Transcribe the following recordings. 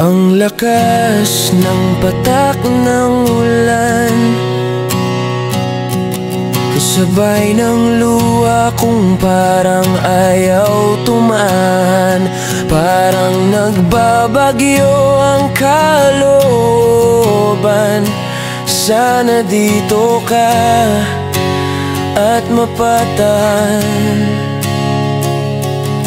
Ang lakas ng patak ng ulan, kasabay ng luha kong parang ayaw tumaan. Parang nagbabagyo ang kalooban. Sana dito ka at mapatan.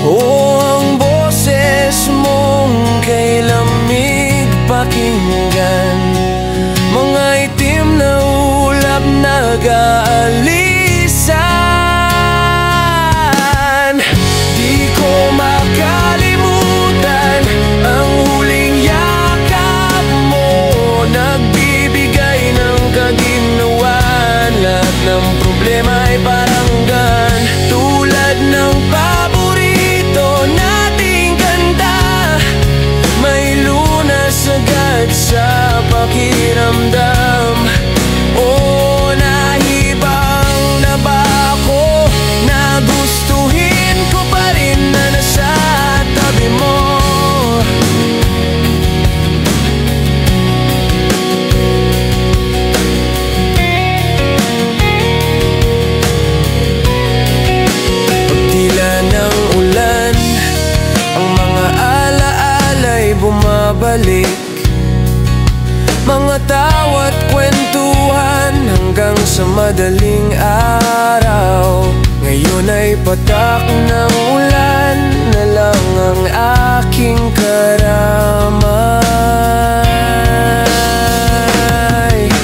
Ang boses mong kay lamig pakinggan, mga itim na ulap nag-aalisan. Di ko makalimutan ang huling yakap mo, nagbibigay ng kaginhawan. Lahat ng problema ay parang hanggan, tulad ng paborito nating kanta. May lunas agad sa pakiramdam. Nahibang na ba ako, nagustuhin ko pa rin na nasa tabi mo. Pagtila ng ulan, ang mga alaala'y bumabalik. Mga tawa't kwentuhan hanggang sa madaling araw. Ngayon ay patak ng ulan na lang ang aking karamay.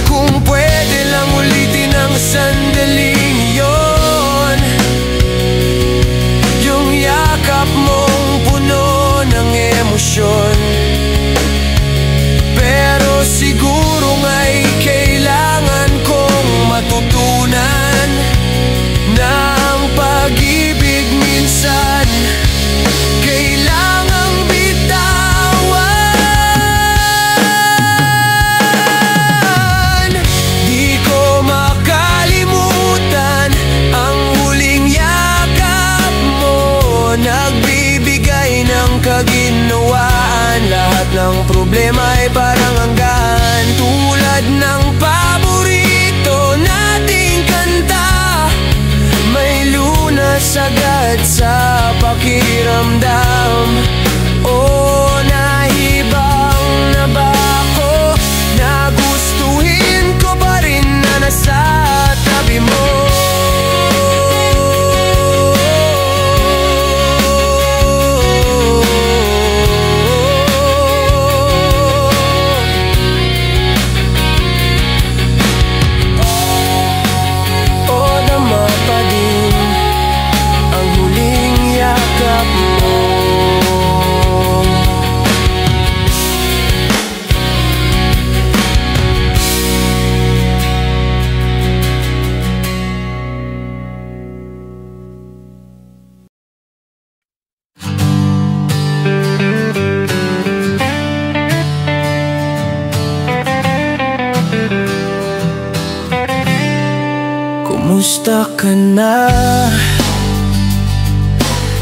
Kung pwede lang ulitin ang sandaling iyon, yung yakap mong puno ng emosyon. Pero siguro nga'y kailangan kong matutunan na ang pag-ibig minsan kailangang bitawan. Di ko makalimutan ang huling yakap mo, nagbibigay ng kaginhawaan. Lahat ng problema ay parang hanggan, tulad ng paborito nating kanta. May lunas agad sa pakiramdam. Nahibang na ba ako, nagustuhin ko pa rin na nasa tabi mo. Kumusta ka na?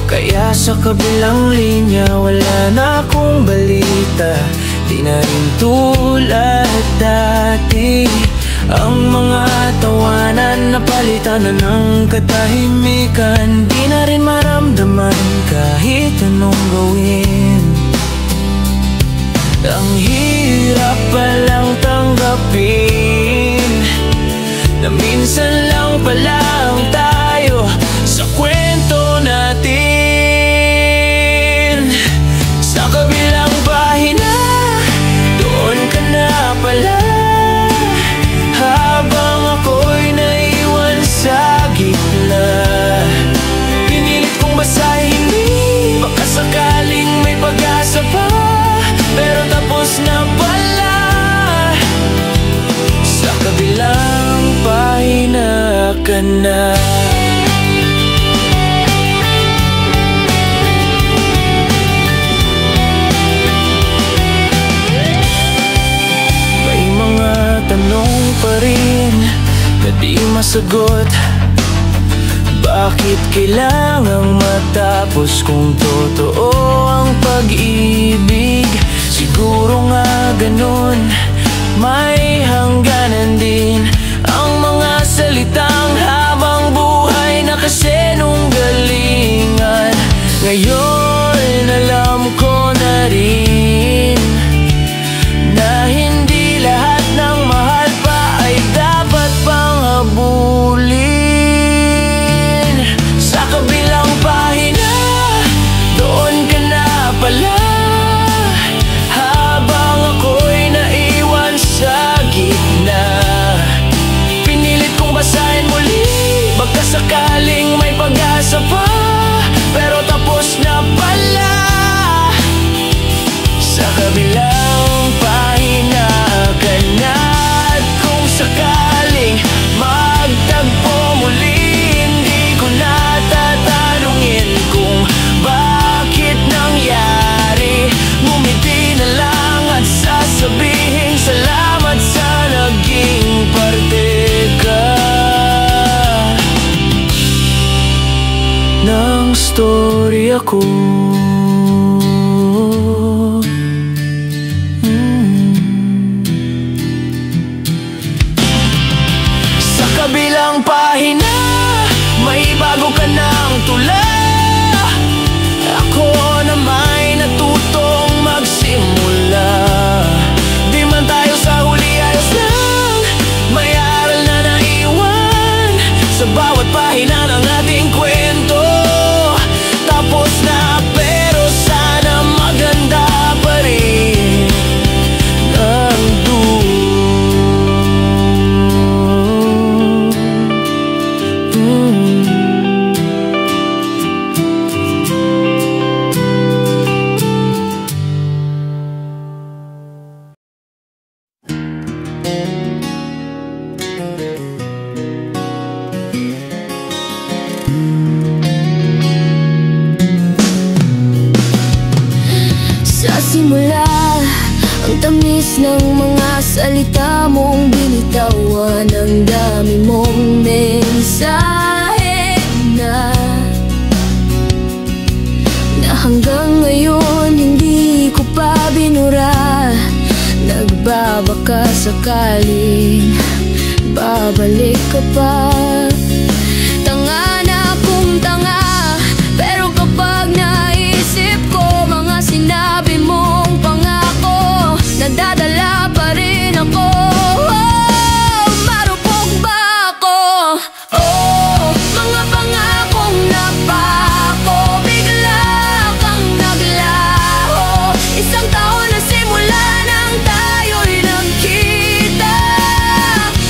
Kaya sa kabilang linya wala na akong balita. Di na rin tulad dati, ang mga tawanan napalitan na ng katahimikan. Di na rin maramdaman kahit anong gawin. Ang hirap palang tanggapin na minsan lang pala ang tayo sa kwento natin. Sa kabilang pahina, doon ka na pala, habang ako'y naiwan sa gitna. Pinilit kong basahin, baka sakaling may pag-asa pa, pero tapos na pala. Sa kabilang pahina ka na. May mga tanong pa rin na di masagot. Bakit kailangang matapos kung totoo ang pag-ibig? Siguro kabilang pahina ka na. At kung sakaling magtagpo muli, hindi ko na tatanungin kung bakit nangyari. Ngumiti na lang at sasabihin salamat sa naging parte ka ng storya ko. Sa kabilang pahina, may bago ka ng tula. Ako na may natutong magsimula. Di man tayo sa huli ayos lang, may aral na naiwan sa bawat pahina ng ating kwento. Tapos na pero sana maganda pa rin ang Sa simula, ang tamis ng mga salita mong binitawan. Ang dami mong mensahe na hanggang ngayon hindi ko pa binura. Nagbabaka sakaling babalik ka pa. Tanga na kung tanga, pero kapag naisip ko mga sinabi mong pangako, nadadala pa rin ako. Marupok ba ako? Mga pangakong napako, bigla kang naglaho. Isang taon na simula nang tayo'y nagkita.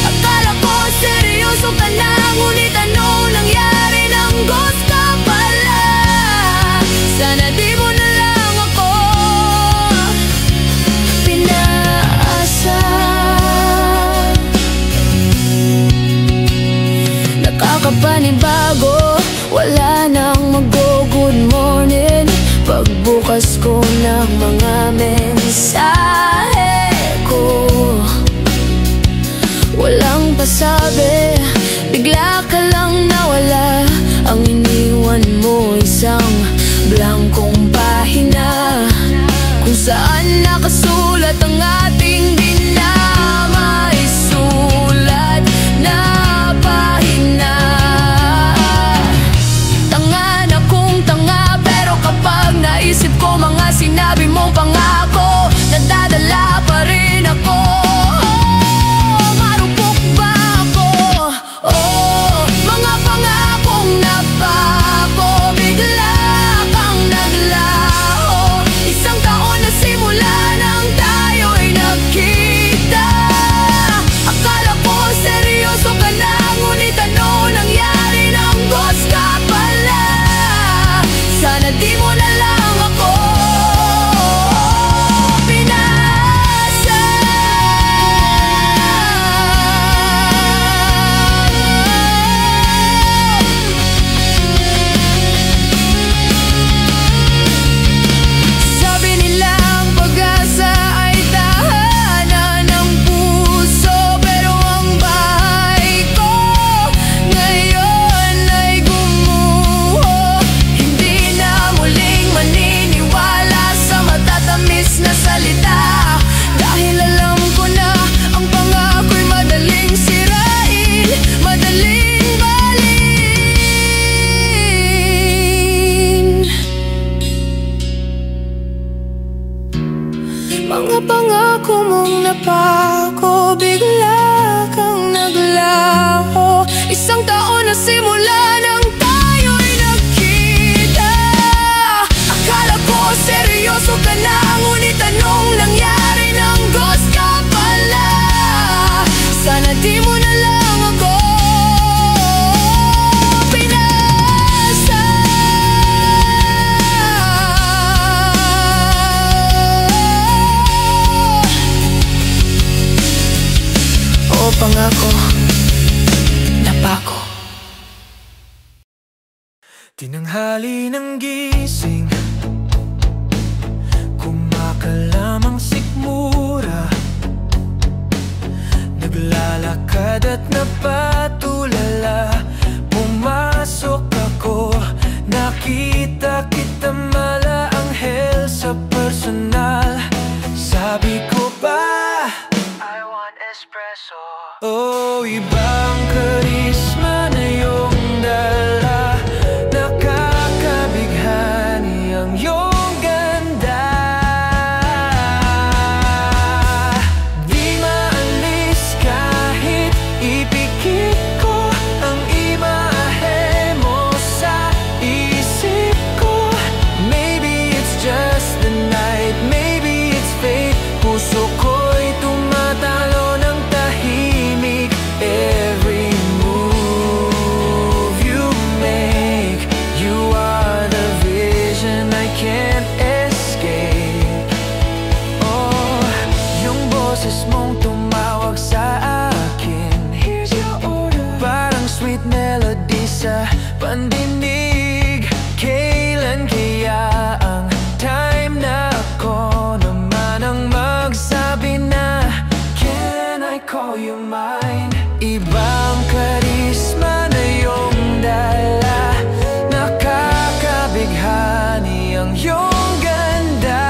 Akala ko seryoso ka na, ngunit anong nangyari? Nang ghost ka pala. Sana di mo na lang ako pinaasa. Nakakapanibago, wala nang mag-good morning. Pagbukas ko ng mga mensahe ko, walang pasabi, bigla ka lang nawala. Ang iniwan mo isang blankong pahina, kung saan nakasulat ang ating di na maisulat na pahina. Tanga na kung tanga, pero kapag naisip ko mga sinabi mong pangako, nadadala pa rin ako. Marupok ba ako? Mga pangakong napako, bigla kang naglaho. Isang taon na simula nang tayo'y nagkita. Akala ko seryoso ka na, ngunit ano nangyari? Nang ghost ka pala. Sana di mo na lang ako pinasa. Sabi nila ang pag-asa ay tahanan ng puso, pero ang bahay ko ngayon ay gumuho. Hindi na muling maniniwala sa matatamis na salita, dahil alam ko na ang pangako'y madaling sirain, madaling balin. Mga pangako mong napako, bigla kang naglaho. Isang taon na simula nang tayo'y nagkita. Akala ko seryoso ka na, ngunit anong nangyari? Nang ghost ka pala. Sana di mo na lang ako pinasa. napako, napako. Tinanghali ng gising, kumakalamang sikmura, naglalakad at napatulala. Pumasok ako, nakita kita mala-anghel sa personal. Sabi ko ba, I want espresso. Oh, ibang karisma na iyong dala, nakakabighani ang iyong ganda. Di maalis kahit ipikit ko ang imahe mo sa isip ko. Maybe it's just the night, maybe it's fate. Puso ko'y tumatalo ng tahimik. Every move you make, you are the vision I can't escape. Oh, yung boses mong tumawag sa akin, here's your order, parang sweet melody sa pandinig. Kailan kaya ang time na ako naman ang magsabi na, can I call you mine? Ibang karisma na iyong dala, nakakabighani ang iyong ganda.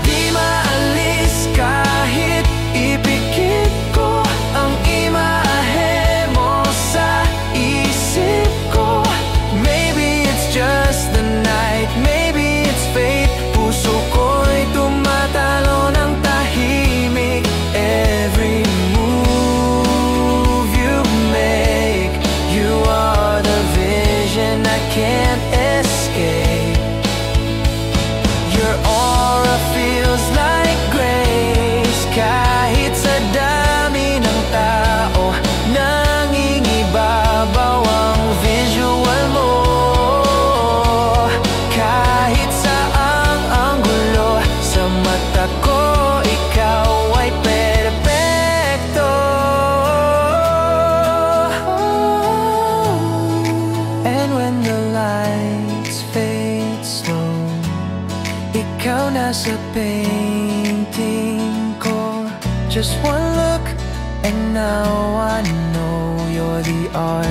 Di maalis kahit ipikit ko ang imahe mo sa isip ko. Maybe it's just the night, maybe it's fate. Puso ko'y tumatalo ng tahimik. Every move you make, you are the vision I can't escape. Your aura feels like grace, kahit sa dami ng tao nangingibabaw ang visual mo. Kahit saang anggulo sa mata ko, ikaw ay perpekto. And when the lights fade slow, ikaw nasa painting ko. Just one look and now I know you're the art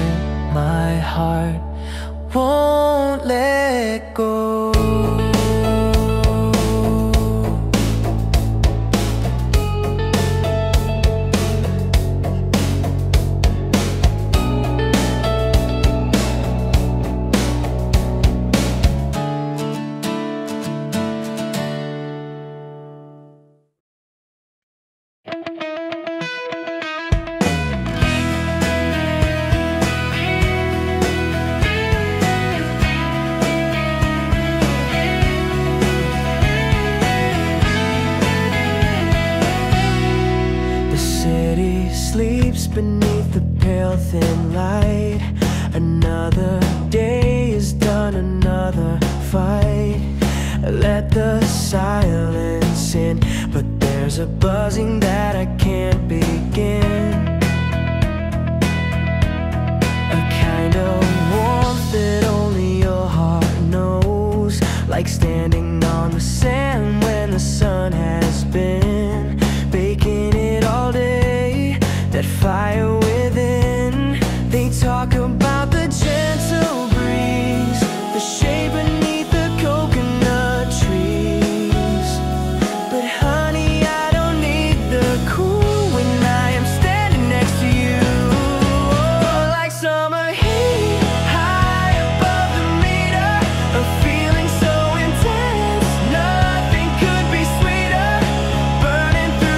my heart won't let go. Sleeps beneath the pale thin light. Another day is done, another fight. Let the silence in, but there's a buzzing that I can't begin. A kind of warmth that only your heart knows, like standing on the sand when the sun has been baking it all day. That fire within, they talk about the gentle breeze, the shade beneath the coconut trees. But honey, I don't need the cool when I am standing next to you. Oh, like summer heat, high above the meter, a feeling so intense, nothing could be sweeter, burning through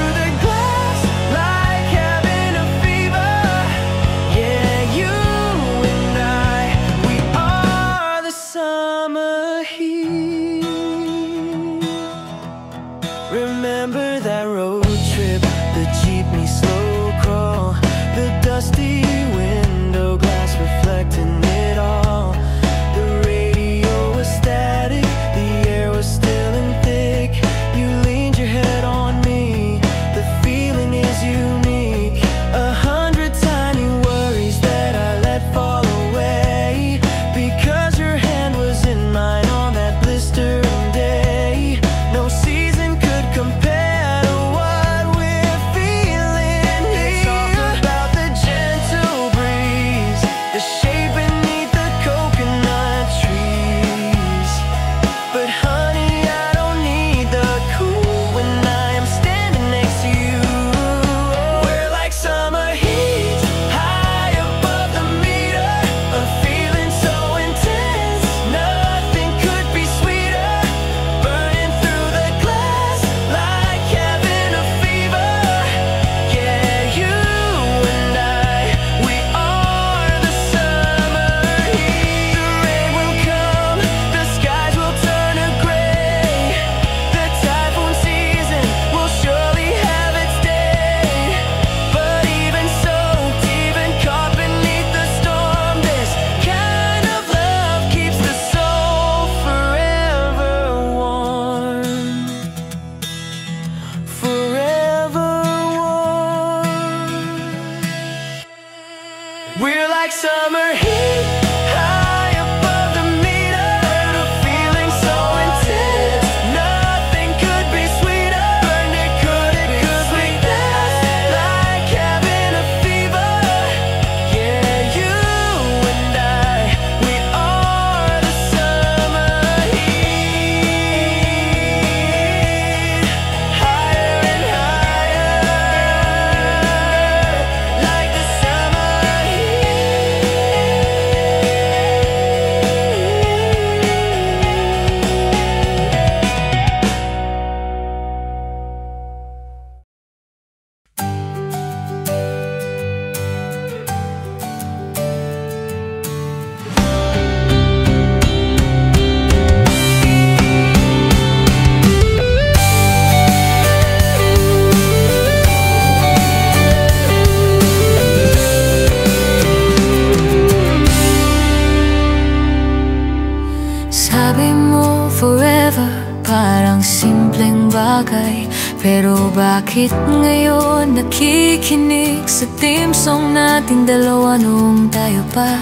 parang simpleng bagay, pero bakit ngayon nakikinig sa theme song nating dalawa noong tayo pa?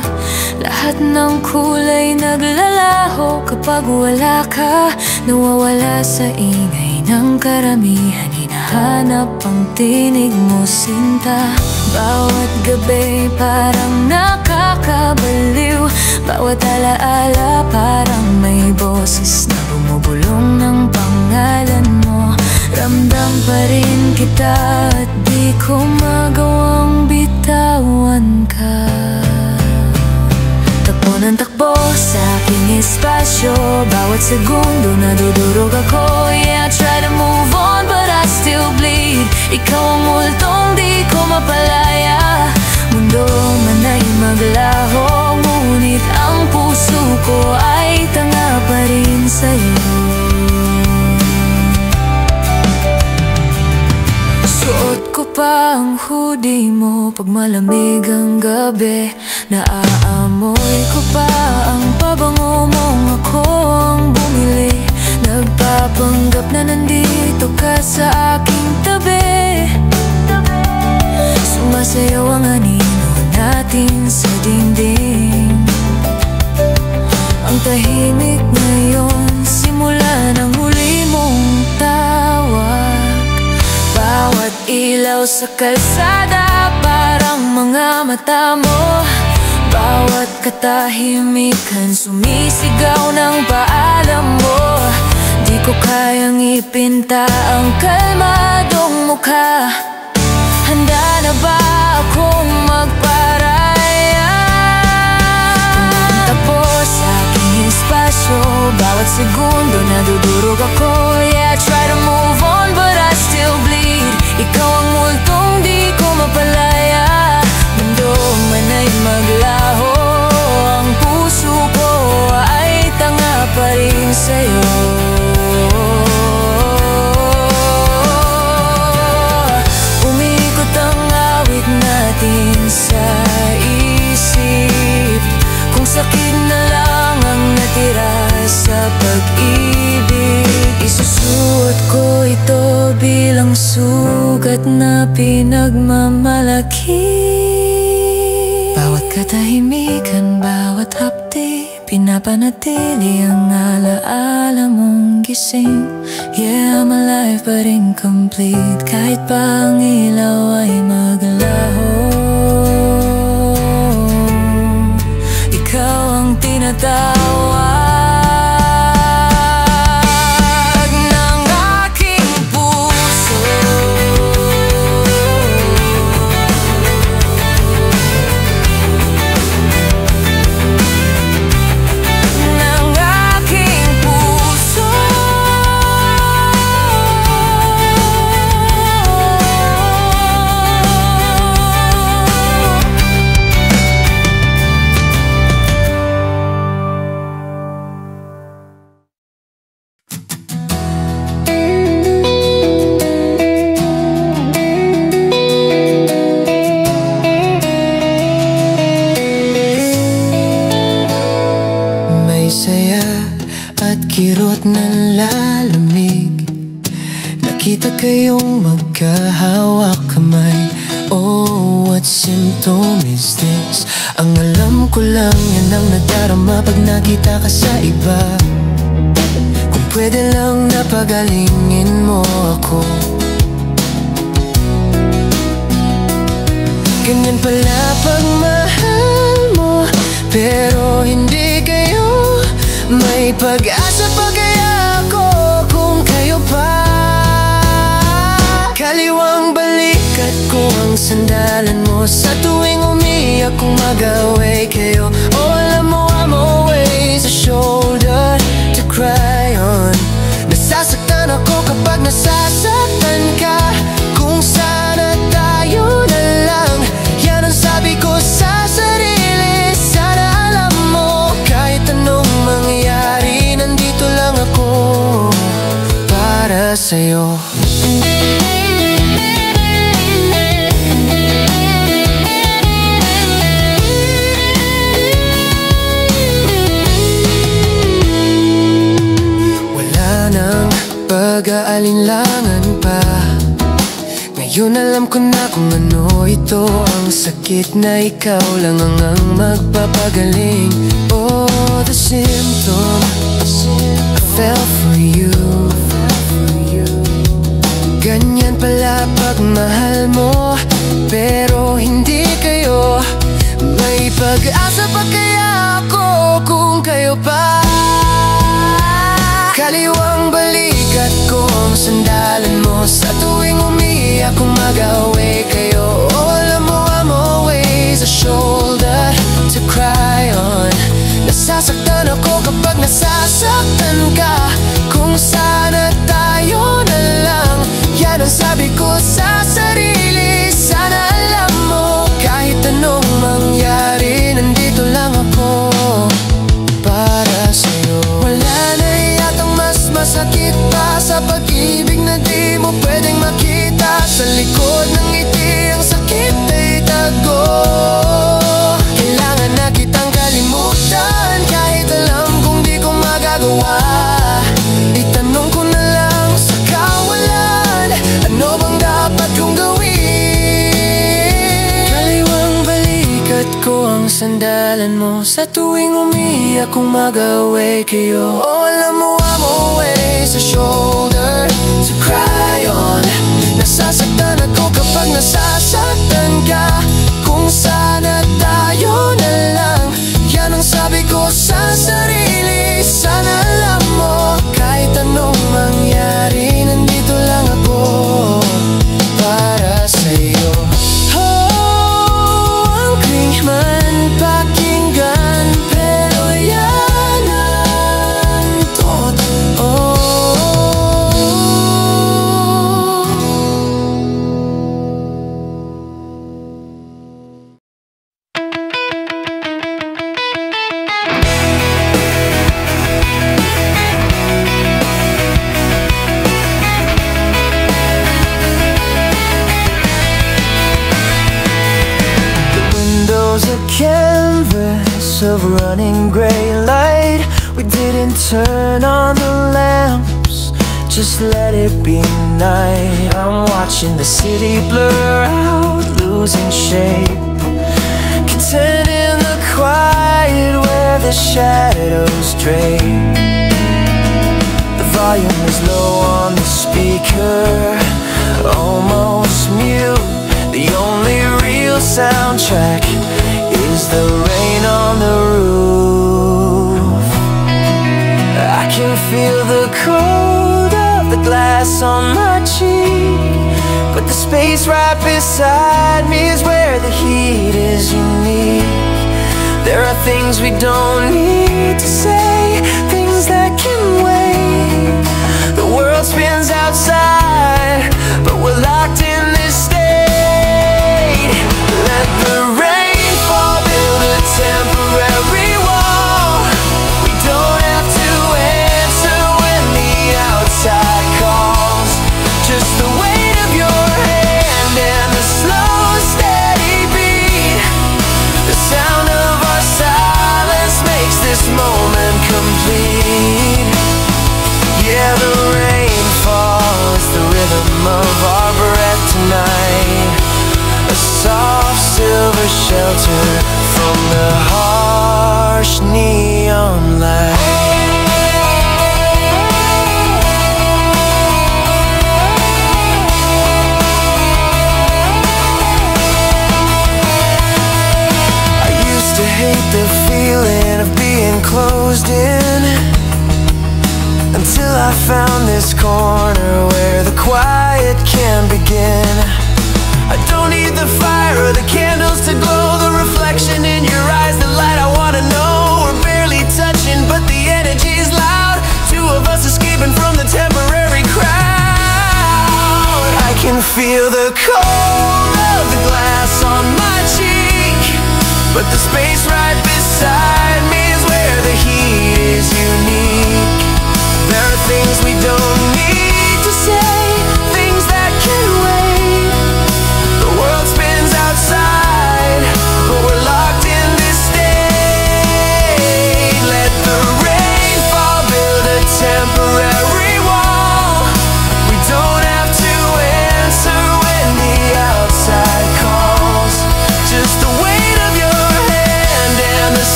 Lahat ng kulay naglalaho kapag wala ka, nawawala sa ingay ng karamihan, hinahanap ang tinig mo, sinta. Bawat gabi parang nakakabaliw, bawat alaala parang may boses na bumubulong ng pangalan mo. Ramdam pa rin kita at di ko magawang bitawan ka. Takbo ng takbo sa aking espasyo, bawat segundo nadudurog ako. Yeah, I try to move on but I still bleed. Ikaw ang multong di ko mapalaya. Mundo man ay maglaho, ngunit ang puso ko ay tanga pa rin sa'yo. Suot ko pa ang hoodie mo pag malamig ang gabi, naaamoy ko pa ang pabango mong ako ang bumili. Nagpapanggap na nandito ka sa aking tabi, sumasayaw ang anino natin sa dingding. Ang tahimik ngayon, simula ng huli mong tawag. Bawat ilaw sa kalsada parang mga mata mo, bawat katahimikan sumisigaw ng paalam mo. Di ko kayang ipinta ang kalmadong mukha. Handa na ba akong magparaya? Pumunta po sa aking espasyo, bawat segundo nadudurog ako. Yeah, I try to move on but I still bleed. Ikaw ang multong di ko mapalaya. Mundo man ay maglaho, ang puso ko ay tanga pa rin sa'yo. Umikot ang awit natin sa isip, kung sakit na lang ang natira sa pag-ibig. Isusuot ko ito bilang sugat na pinagmamalaki. Bawat katahimikan, bawat hapdi, pinapanatili ang alaala mong gising. Yeah, I'm alive but incomplete, kahit pa ang ilaw ay maglaho. Ikaw ang tinatawag ng aking puso. Ng aking puso. May saya at kirot ng lalamig, nakita kayong magkahawak kamay. Oh, what symptom is this? Ang alam ko lang yan ang nadarama pag nakita ka sa iba. Kung pwede lang napagalingin mo ako. Ganyan pala pag mahal mo, pero hindi kayo. May pag-asa pa kaya ako kung kayo pa. Kaliwang balikat ko ang sandalan mo sa tuwing umiyak kung mag-away kayo. Oh, alam mo I'm always a shoulder to cry on. Nasasaktan ako kapag nasasaktan ka. Kung sana tayo na lang, yan ang sabi ko sa sarili. Sana alam mo, kahit anong mangyari, nandito lang ako para sa'yo. Wala nang pag-aalinlangan pa. Ngayon alam ko na kung ano ito, ang sakit na ikaw lang ang magpapagaling. Oh, the symptom, I fell for you. Ganyan pala pag mahal mo, pero hindi kayo. May pag-asa pa kaya ako kung kayo pa. Kaliwang balikat ko ang sandalan mo, sa tuwing umiyak kung mag-away kayo. Oh, alam mo I'm always a shoulder to cry on. Nasasaktan ako kapag nasasaktan ka. Kung sana tayo na lang, yan ang sabi ko sa sarili. Sana alam mo, kahit anong mangyari, nandito lang ako para sa'yo. Wala na yatang mas masakit pa sa pag-ibig na di mo pwedeng makita. Sa likod ng ngiti ang sakit ay tago. Kailangan na kitang kalimutan, kahit alam kong di ko magagawa. Itanong ko na lang sa kawalan, ano bang dapat kong gawin? Kaliwang balikat ko ang sandalan mo, sa tuwing umiyak kung mag-away kayo. Oh, alam mo I'm always a shoulder to cry on. Nasasaktan ako kapag nasasaktan ka. Kung sana tayo na lang, yan ang sabi ko sa sarili. Sana alam mo, kahit anong mangyari, nandito lang ako para sa'yo. Oh, ang cringe man pakinggan, pero yan ang totoo. Canvas of running gray light. We didn't turn on the lamps, just let it be night. I'm watching the city blur out, losing shape, content in the quiet where the shadows drape. The volume is low on the speaker, almost mute. The only real soundtrack is the rain on the roof. I can feel the cold of the glass on my cheek, but the space right beside me is where the heat is unique. There are things we don't need to say, things that can wait. The world spins outside, but we're locked in this state. Let the rain fall, build a temporary wall. We don't have to answer when the outside calls. Just the weight of your hand and the slow, steady beat. The sound of our silence makes this moment complete. Yeah, the rain falls, the rhythm of our breath tonight. A soft silver shelter from the harsh neon light. I used to hate the feeling of being closed in, until I found this corner where the quiet can begin. I don't need the fire or the candles to glow, the reflection in your eyes, the light I wanna know. We're barely touching, but the energy's loud. Two of us escaping from the temporary crowd. I can feel the cold of the glass on my cheek, but the space right beside me is where the heat is unique. There are things we don't need to say, things that can wait. The world spins outside, but we're locked in this state. Let the rain fall, build a temporary wall.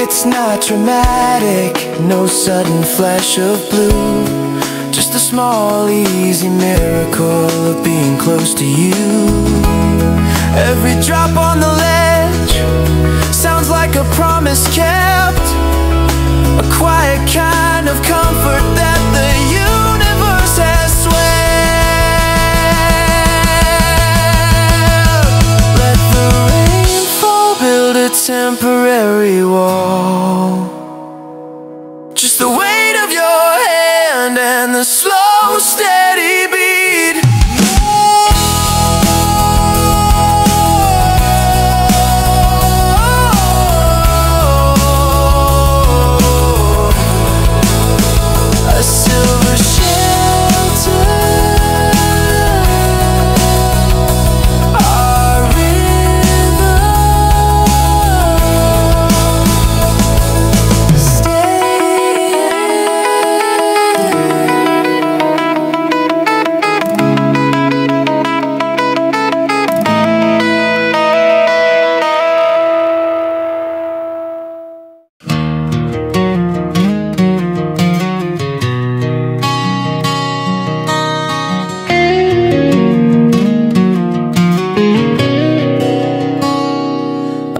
It's not dramatic, no sudden flash of blue, just a small easy miracle of being close to you. Every drop on the ledge sounds like a promise kept, a quiet kind of comfort that the universe has swept. Let the rainfall build a temporary wall, just the weight of your hand and the slow, steady beat. A silver shelter, our rhythm.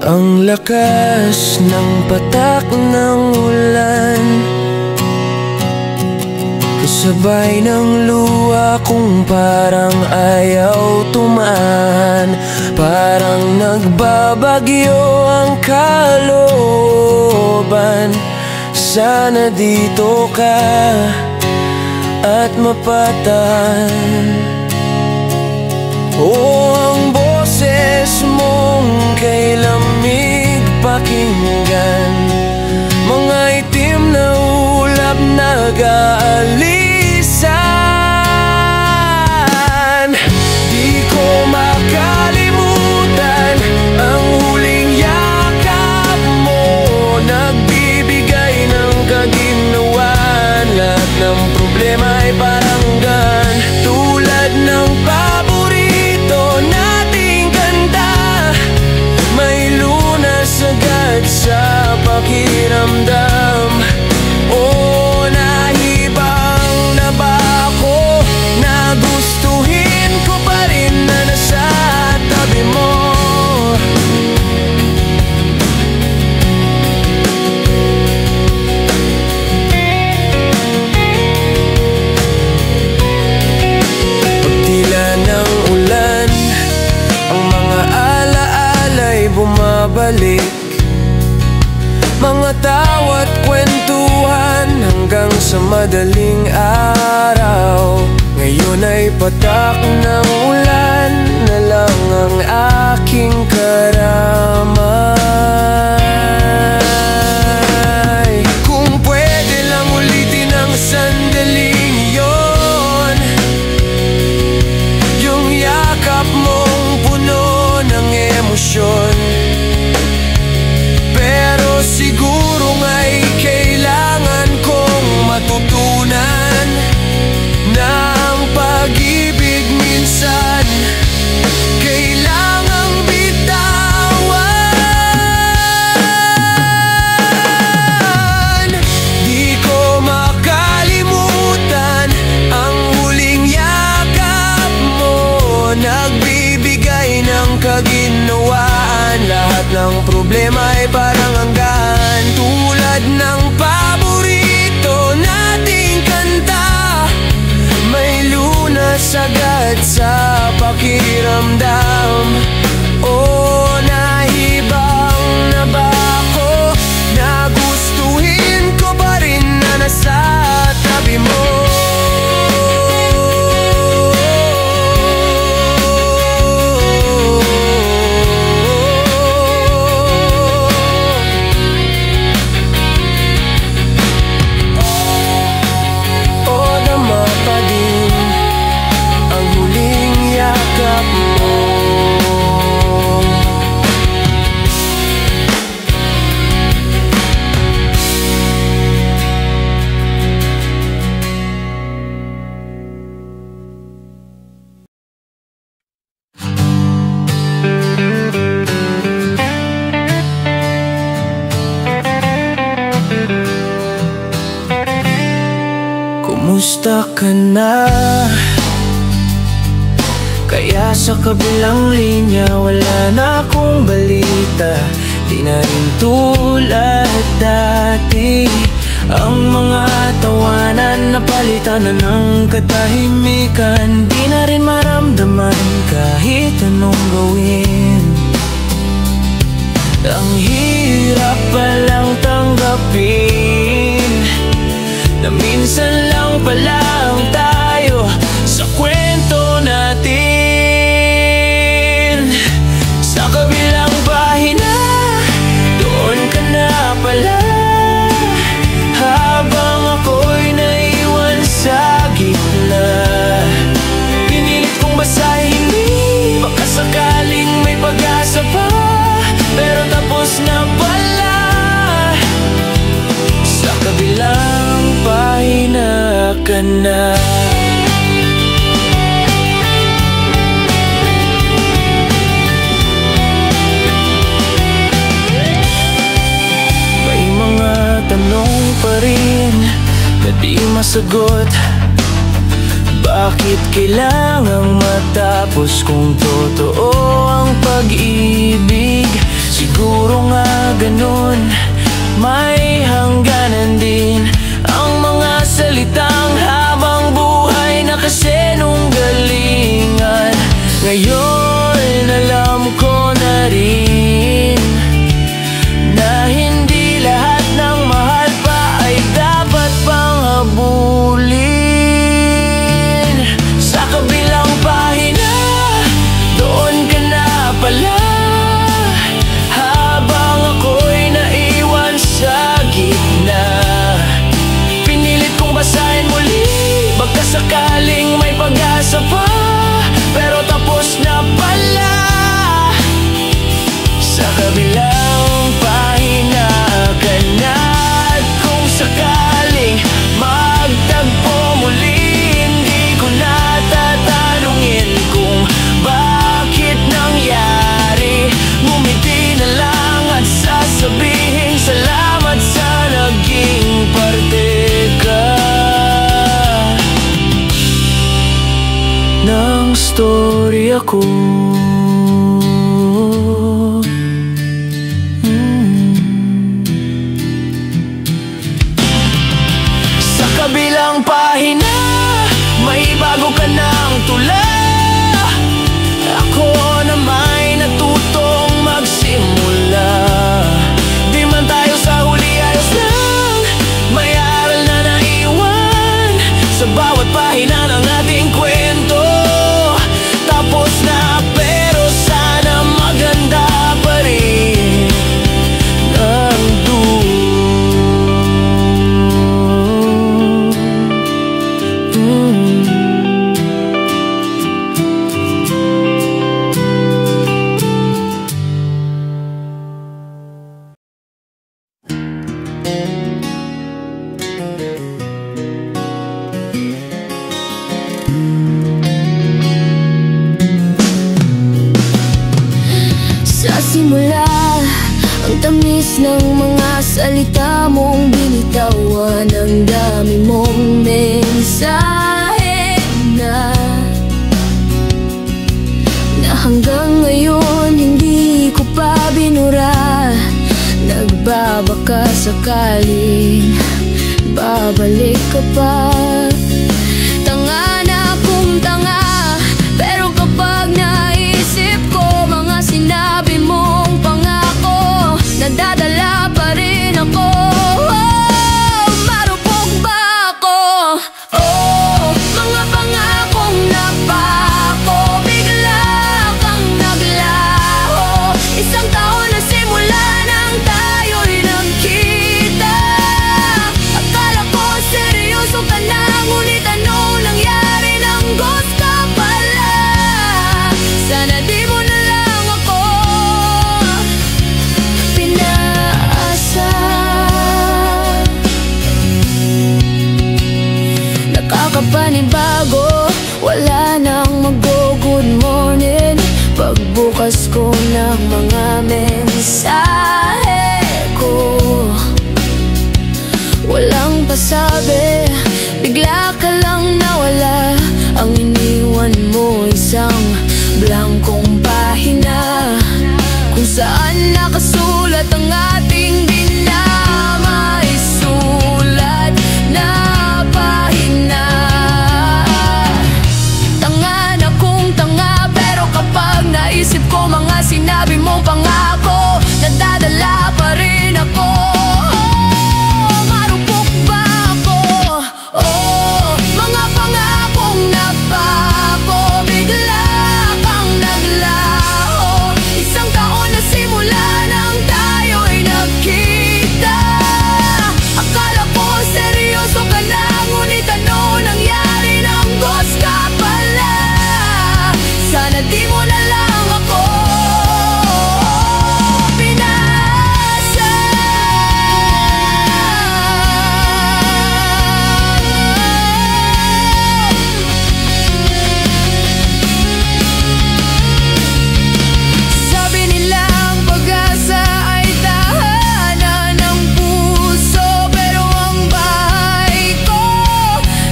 Ang lakas ng patak ng ulan, kasabay ng luha kong parang ayaw tumaan. Parang nagbabagyo ang kalooban. Sana dito ka at mapatan. Ang boses mong kay lamig pakinggan, mga itim na ulap nag-aalisan. Di ko makalimutan ang huling yakap mo, nagbibigay ng kaginhawan. Lahat ng problema ay parang hanggan, tulad ng paborito nating kanta. May lunas agad sa pakiramdam. Nahibang na ba ako? Nagustuhin ko pa rin na nasa tabi mo. Pagtila ng ulan, ang mga alaala'y bumabalik. Mga tawa't kwentuhan hanggang sa madaling araw. Ngayon ay patak ng ulan na lang ang aking karamay. Kung pwede lang ulitin ang sandaling yon, yung yakap mong puno ng emosyon. Pero siguro nga'y kailangan kong matutunan na ang pag-ibig minsan kailangang bitawan. Di ko makalimutan ang huling yakap mo, nagbibigay ng kaginhawaan. Lahat ng problema ay parang hanggan, tulad ng paborito nating kanta. May lunas agad sa pakiramdam. Nahibang na ba ako? Nagustuhin ko pa rin na nasa tabi mo. Dama pa din ang huling yakap mo. kumusta ka na? Kaya sa kabilang linya wala na akong balita. Di na rin tulad dati. Ang mga tawanan napalitan na ng katahimikan. Di na rin maramdaman kahit anong gawin. Ang hirap palang tanggapin na minsan lang pala ang tayo sa kwento natin. Sa kabilang pahina, doon ka na pala. Habang ako'y naiwan sa gitna, pinilit kong basahin, baka sakaling may pag-asa pa. Pero tapos na pala. Sa kabilang pahina ka na. May mga tanong pa rin na di masagot. Bakit kailangang matapos kung totoo ang pag-ibig? Siguro nga ganun, may hangganan din ang mga salitang habang buhay na kasi nung galingan. Ngayon alam ko na rin na hindi lahat ng mahal pa ay dapat pang habulin. Sa kabilang pahina, doon ka na pala. Habang ako'y naiwan sa gitna, pinilit kong basahin muli, baka sakaling may pag-asa pa. Pero tapos na pala. Sa kabilang pahina ka na. At kung sakaling magtagpo muli, hindi ko na tatanungin kung bakit nangyari. Ngumiti na lang at sasabihin salamat sa naging parte ka ng storya ko. Sa kabilang pahina, may bago ka ng tula. Ako na may natutong magsimula. Di man tayo sa huli ayos lang, may aral na naiwan sa bawat pahina ng ating kwento. Tapos na pero sana maganda pa rin nandun. Sa simula, ang tamis ng mga salita mong binitawan. Ang dami mong mensahe na hanggang ngayon hindi ko pa binura. Nagbabaka sakaling babalik ka pa. Tanga na akong tanga, pero kapag naisip ko mga sinabi mong pangako, nadadala pa rin ako. Marupok ba ako? Mga pangakong napako, bigla kang naglaho. Isang taon na simula nang tayo'y nagkita. Akala ko seryoso ka na, ngunit ano nangyari? Nang ghost ka pala. Sana di mo na lang ako pinaasa. Nakakapanibago, wala nang mag-good morning. Pagbukas ko ng mga mensahe ko, walang pasabi, bigla ka lang Iwan mo isang blankong pahina kung saan nakasulat ang ating dinamaisulat na pahina. Tanga na kung tanga, pero kapag naisip ko mga sinabi mong pangako, nadadala pa rin ako. Marupok ba ako? Mga pangakong napako, bigla kang naglaho. Isang taon na simula nang tayo'y nagkita. Akala ko seryoso ka na, ngunit ano nangyari? Nang ghost ka pala. Sana di mo na lang ako pinasa. Sabi nila ang pag-asa ay tahanan ng puso, pero ang bahay ko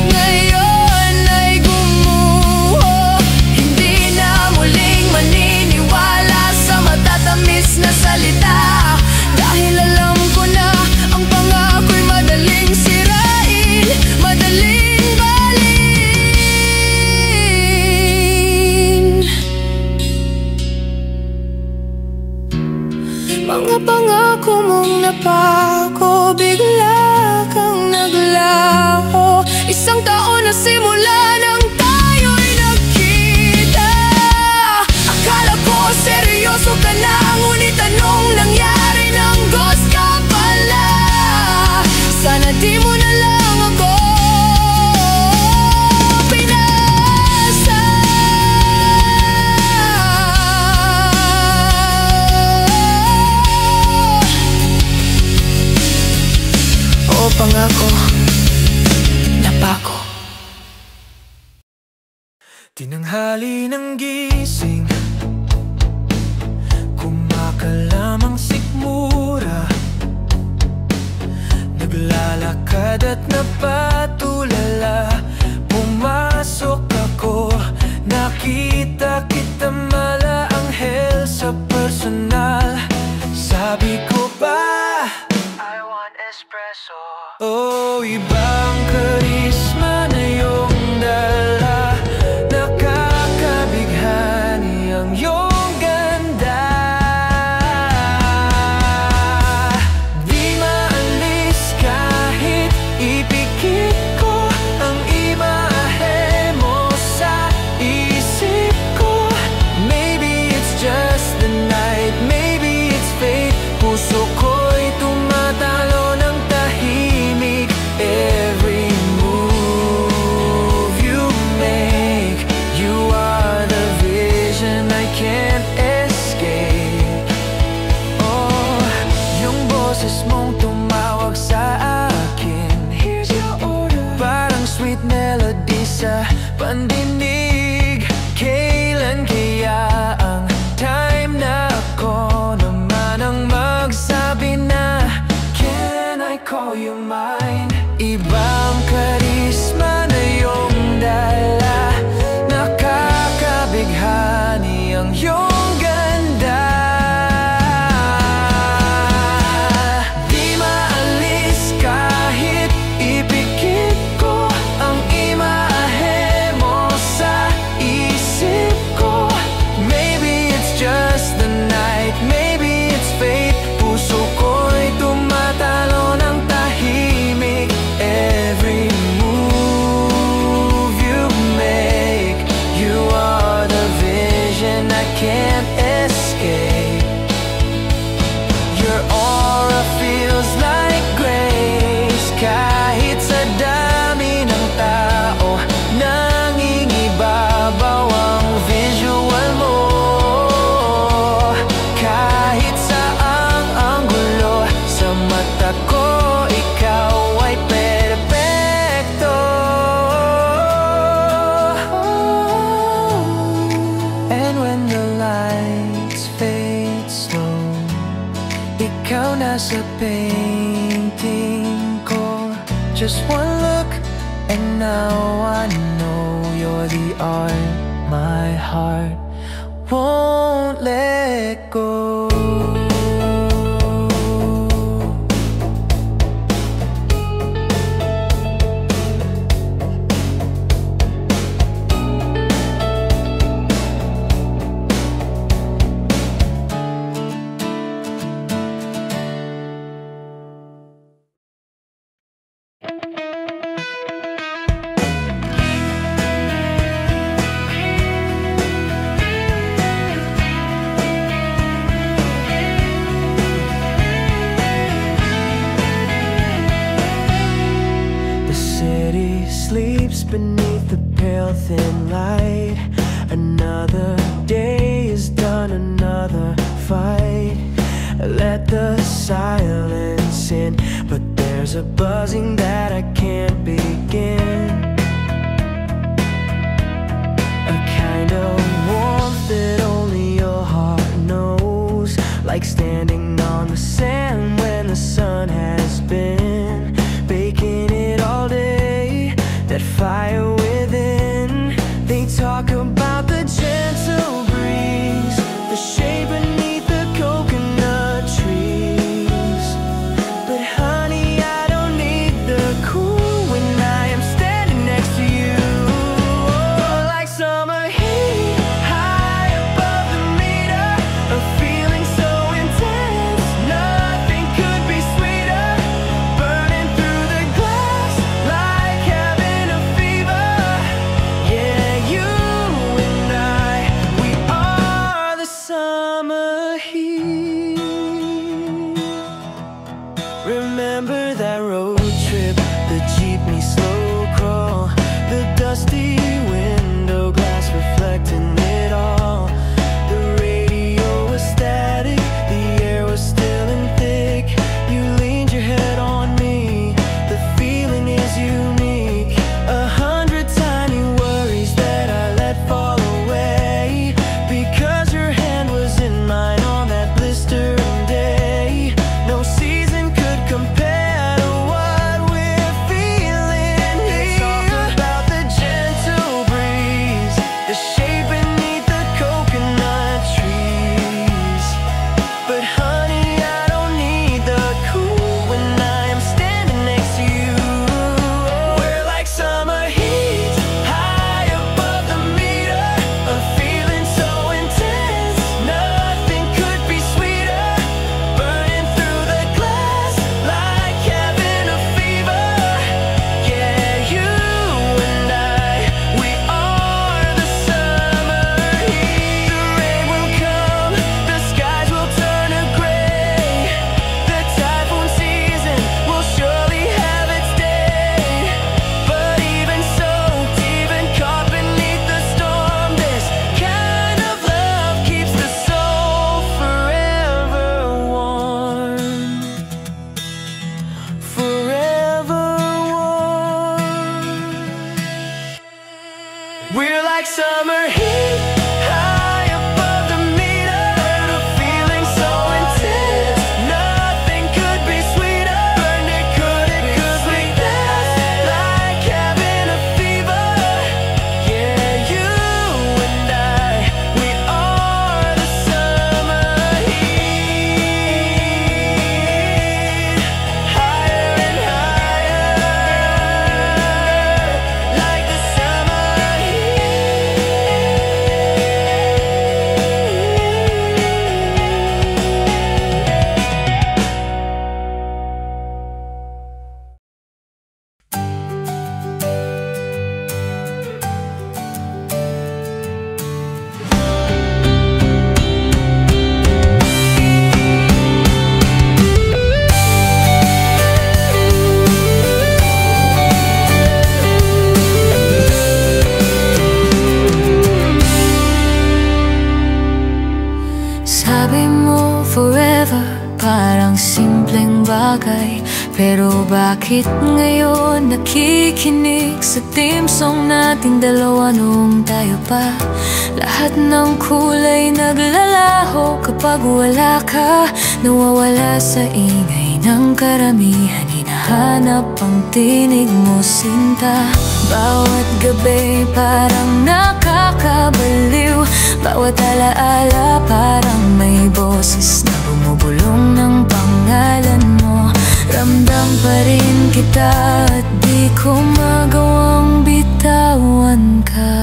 ngayon ay gumuho. Hindi na muling maniniwala sa matatamis na salita, dahil alam ko na ang pangako'y madaling sirain, madaling balin. Mga pangako mong napako, bigla kang naglaho. Isang taon na simula nang tayo'y nagkita. Akala ko seryoso ka na, ngunit anong nangyari? Nang ghost ka pala. Sana di mo na lang ako pinasa. Pangako, napako. Tinanghali ng gising, kumakalamang sikmura, naglalakad at napatulala. Pumasok ako, nakita kita mala anghel sa personal. Sabi ko ba, I want espresso. Oh, ibang karisma na iyong dala, nakakabighani ang iyong ganda. Di maalis kahit ipikit ko ang imahe mo sa isip ko. Maybe it's just the night, maybe it's fate. Puso ko'y tumatalo ng tahimik. Every move you make, you are the vision I can't escape. Oh, yung boses mong tumawag sa akin, here's your order, parang sweet melody sa pandinig. Kailan kaya ang time na ako naman ang magsabi na, can I call you mine? Ibang karisma na iyong dala, nakakabighani ang iyong ganda. Di maalis kahit ipikit ko ang imahe mo sa isip ko. Maybe it's just the night, maybe it's fate. Puso ko'y tumatalo ng tahimik. Every move you make, you are the vision I can't escape. Your aura feels like grace, kahit sa dami ng tao nangingibabaw ang visual mo. Kahit saang anggulo sa mata ko, ikaw ay perpekto. And when the lights fade slow, ikaw na sa painting ko. Just one look and now I know you're the art my heart won't let go. Sleeps beneath the pale thin light. Another day is done, another fight. Let the silence in, but there's a buzzing that I can't begin. A kind of warmth that only your heart knows, like standing on the sand when the sun has been baking it all day. That fire within. They talk about the gentle breeze, the shade beneath the coconut trees. But honey, I don't need the cool when I am standing next to you. Oh, like summer heat, high above the meter, a feeling so intense, nothing could be sweeter. Burning through the glass like having a fever. Yeah, you and I, we are the summer heat. Remember that road trip, the jeepney slow crawl, the dusty window glass reflecting it all. The radio was static, the air was still and thick. You leaned your head on me, the feeling is unique. 100 tiny worries that I let fall away, because your hand was in mine on that blistering day. No season could compare to what we're feeling here. Talk about the gentle breeze, the shade beneath the coconut trees. But honey, I don't need the cool when I am standing next to you. We're like summer heat, high above the meter, a feeling so intense, nothing could be sweeter. Burning through the glass like having a fever. Yeah, you and I, we are the summer heat. The rain will come, the skies will turn to gray. The typhoon season will surely have its day. But even soaked, even caught beneath the storm, this kind of love keeps the soul forever warm. Forever warm. We're like summer heat, high above the meter, a feeling so intense, nothing could be sweeter. Burn it, could sweet that, like having a fever. Yeah, you and I, we are the summer heat. Higher and higher, like the summer Sabi mo forever, parang simpleng bagay. Pero bakit ngayon nakikinig sa theme song nating dalawa noong tayo pa? Lahat ng kulay naglalaho kapag wala ka. Nawawala sa ingay ng karamihan, hinahanap ang tinig mo, sinta. Bawat gabi parang nakakabaliw. Bawat alaala parang may boses na bumubulong ng pangalan mo. Ramdam pa rin kita at di ko magawang bitawan ka.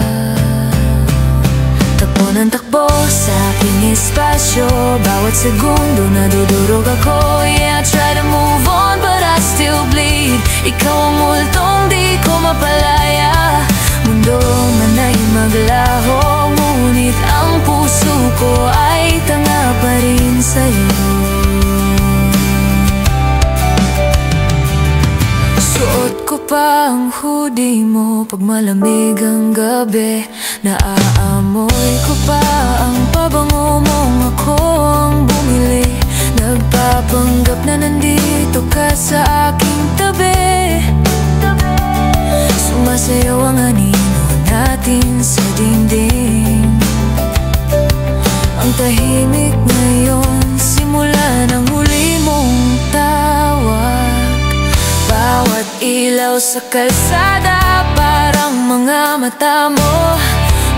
Takbo ng takbo sa aking espasyo, bawat segundo nadudurog ako. Yeah, I try to move on but I still bleed. Ikaw ang multong di ko mapalaya. Mundo man ay maglaho, ngunit ang puso ko ay tanga pa rin sa'yo. Suot ko pa ang hoodie mo pag malamig ang gabi. Naaamoy ko pa ang pabango mong ako ang bumili. Nagpapanggap na nandito ka sa aking tabi. Sumasayaw ang anino natin sa dingding. Ang tahimik ngayon, simula ng huli mong tawag. Bawat ilaw sa kalsada parang mga mata mo.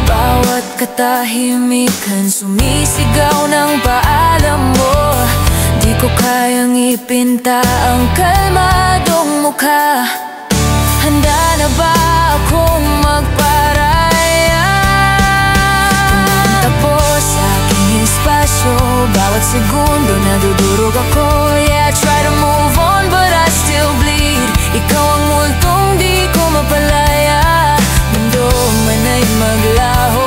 Bawat katahimikan sumisigaw ng paalam mo. Di ko kayang ipinta ang kalmadong mukha. Handa na ba akong magparaya? Pumunta sa aking espasyo, bawat segundo nadudurog ako. Yeah, I try to move on but I still bleed. Ikaw ang multong di ko mapalaya. Mundo man ay maglaho,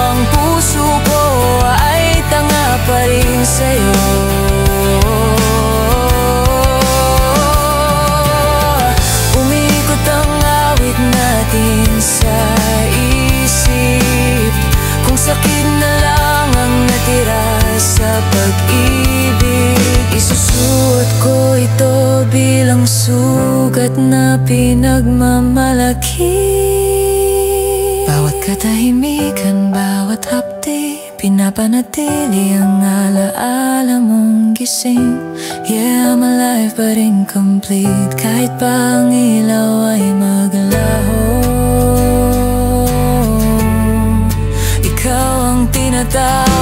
ang puso ko ay tanga pa rin sa'yo. Umikot ang awit natin sa isip. Kung sakit na lang ang natira sa pag-ibig, isusuot ko ito bilang sugat na pinagmamalaki. Bawat katahimikan, bawat hapdi, pinapanatili ang alaala mong gising. Yeah, I'm alive but incomplete, kahit pa ang ilaw ay maglaho. Ikaw ang tinatawag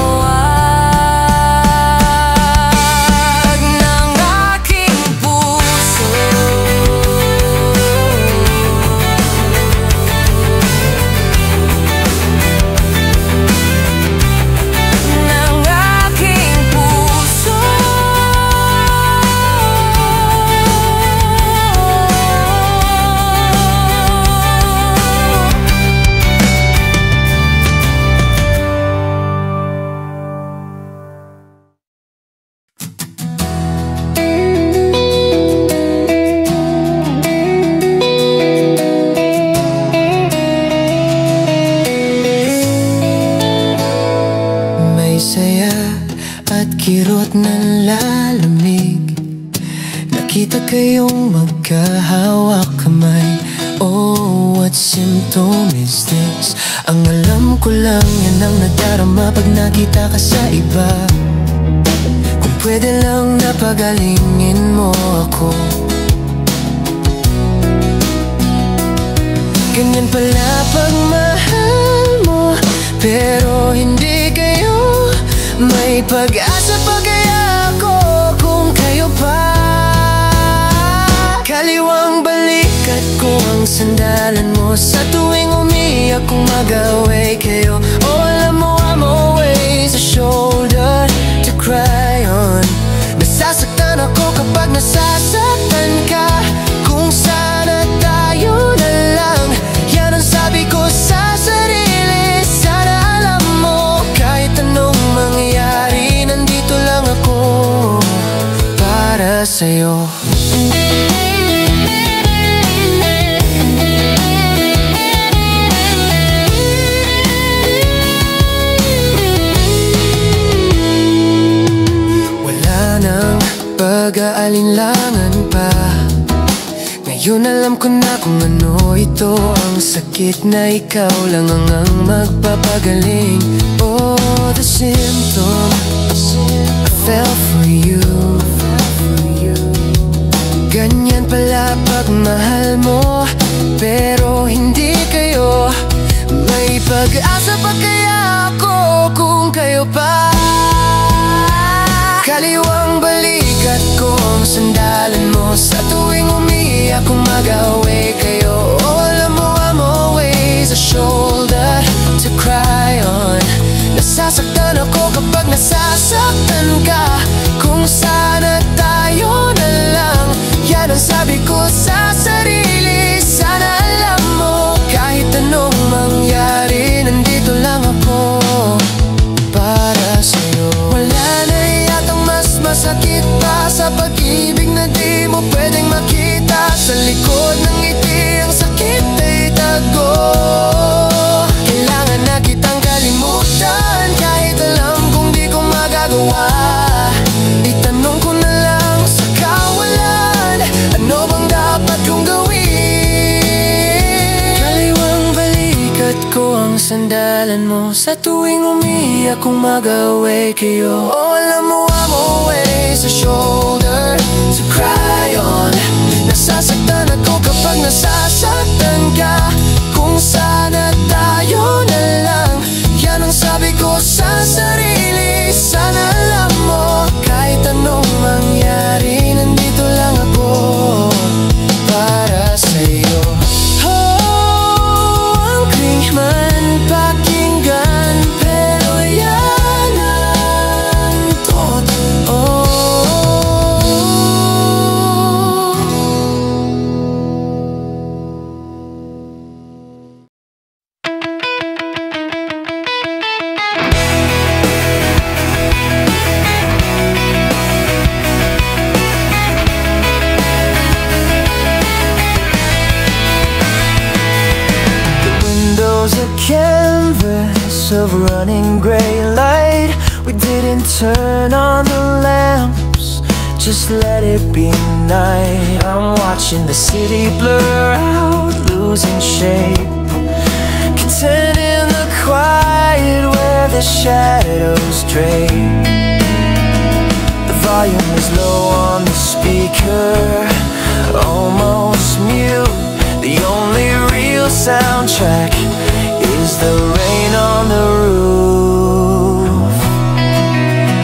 ng aking puso. Ng aking puso. Kirot ng lalamig, nakita kayong magkahawak kamay. Oh, what symptom is this? Ang alam ko lang yan ang nadarama pag nakita ka sa iba. Kung pwede lang napagalingin mo ako. Ganyan pala pag mahal mo, pero hindi kayo. May pag-asa pa kaya ako kung kayo pa. Kaliwang balikat ko ang sandalan mo sa tuwing umiyak kung mag-away kayo. Oh, alam mo I'm always a shoulder to cry on. Nasasaktan ako kapag nasasaktan ka. Kung sana tayo na lang, yan ang sabi ko sa sarili. Sana alam mo kahit anong mangyari, nandito lang ako para sa'yo. Wala nang pag-aalinlangan pa. Ngayon alam ko na kung ano ito. Ang sakit na ikaw lang ang magpapagaling. Oh, the symptom, I fell for you. Ganyan pala pag mahal mo, pero hindi kayo. May Mag-asa pa kaya ako kung kayo pa? Kaliwang balikat ko ang sandalan mo sa tuwing umiiyak kung mag-away kayo. Oh, alam mo I'm always a shoulder to cry on. Nasasaktan ako kapag nasasaktan ka. Kung sana tayo na lang, yan ang sabi ko sa sarili. Sana alam mo, kahit anong mangyari, nandito lang ako para sa'yo. Wala na yatang mas masakit pa sa pag-ibig na di mo pwedeng makita. Sa likod ng ngiti ang sakit ay tago. Kailangan na kitang kalimutan, kahit alam kong di ko magagawa. Itanong ko na lang sa kawalan, ano bang dapat kong gawin? Kaliwang balikat ko ang sandalan mo sa tuwing umiiyak kung mag-away kayo. Oh, alam mo I'm always a shoulder to cry on. Nasasaktan ako kapag nasasaktan ka. Kung sana tayo na lang, yan ang sabi ko sa sarili. Sana alam mo, kahit anong mangyari, nandito lang ako para sa'yo. Oh, ang cringe man pakinggan, pero yan ang totoo. Canvas of running gray light. We didn't turn on the lamps, just let it be night. I'm watching the city blur out, losing shape, content in the quiet where the shadows drape. The volume is low on the speaker, almost mute. The only real soundtrack is the rain on the roof.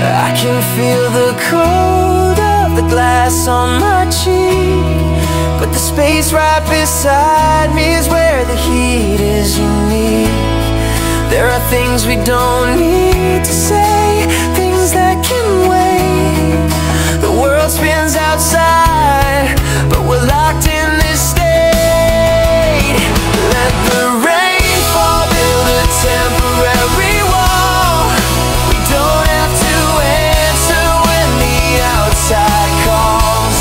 I can feel the cold of the glass on my cheek, but the space right beside me is where the heat is unique. There are things we don't need to say, things that can wait. The world spins outside, but we're locked in this state. Let the rain fall, build a temporary wall. We don't have to answer when the outside calls.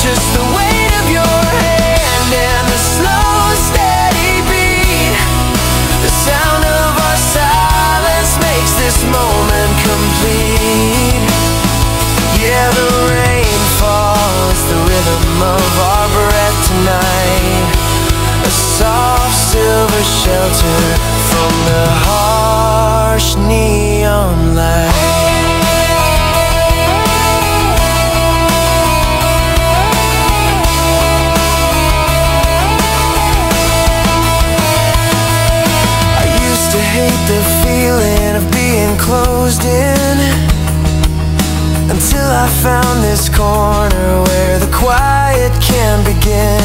Just the weight of your hand and the slow, steady beat. The sound of our silence makes this moment complete. Yeah, the rain falls, the rhythm of our breath tonight. A soft silver shelter from the harsh neon light. I used to hate the feeling of being closed in, until I found this corner where the quiet can begin.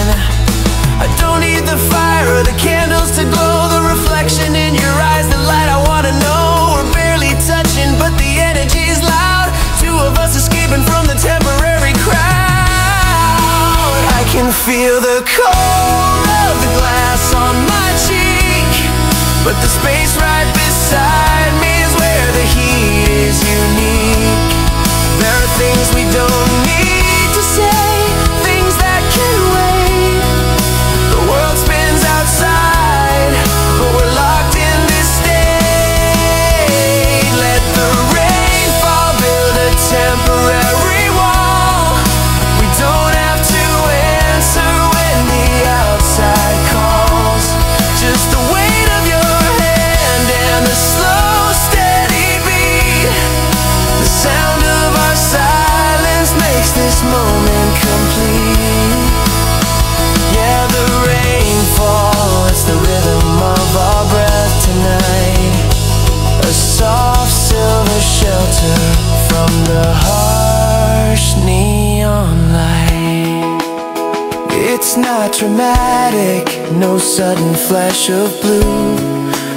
I don't need the fire or the candles to glow, the reflection in your eyes, the light I wanna know. We're barely touching, but the energy's loud. Two of us escaping from the temporary crowd. I can feel the cold of the glass on my cheek, but the space right beside me is where the heat is unique. There are things we don't need to say, things that can wait. The world spins outside, but we're locked in this state. Let the rain fall, build a temporary wall. We don't have to answer when the outside calls. Just the weight of your hand and the slow fresh neon light. It's not dramatic, no sudden flash of blue,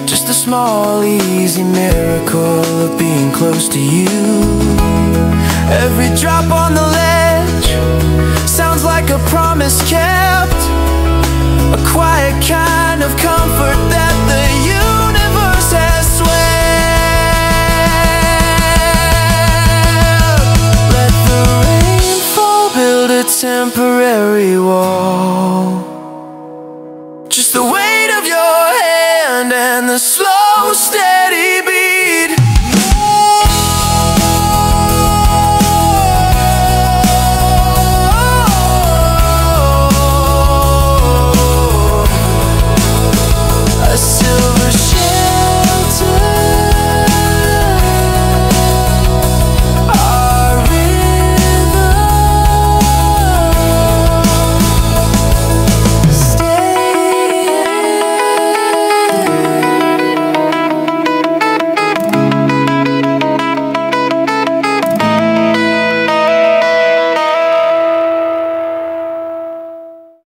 just a small easy miracle of being close to you. Every drop on the ledge sounds like a promise kept, a quiet kind of comfort that the universe has swept. Let the rainfall build a temporary wall, just the weight of your hand and the slow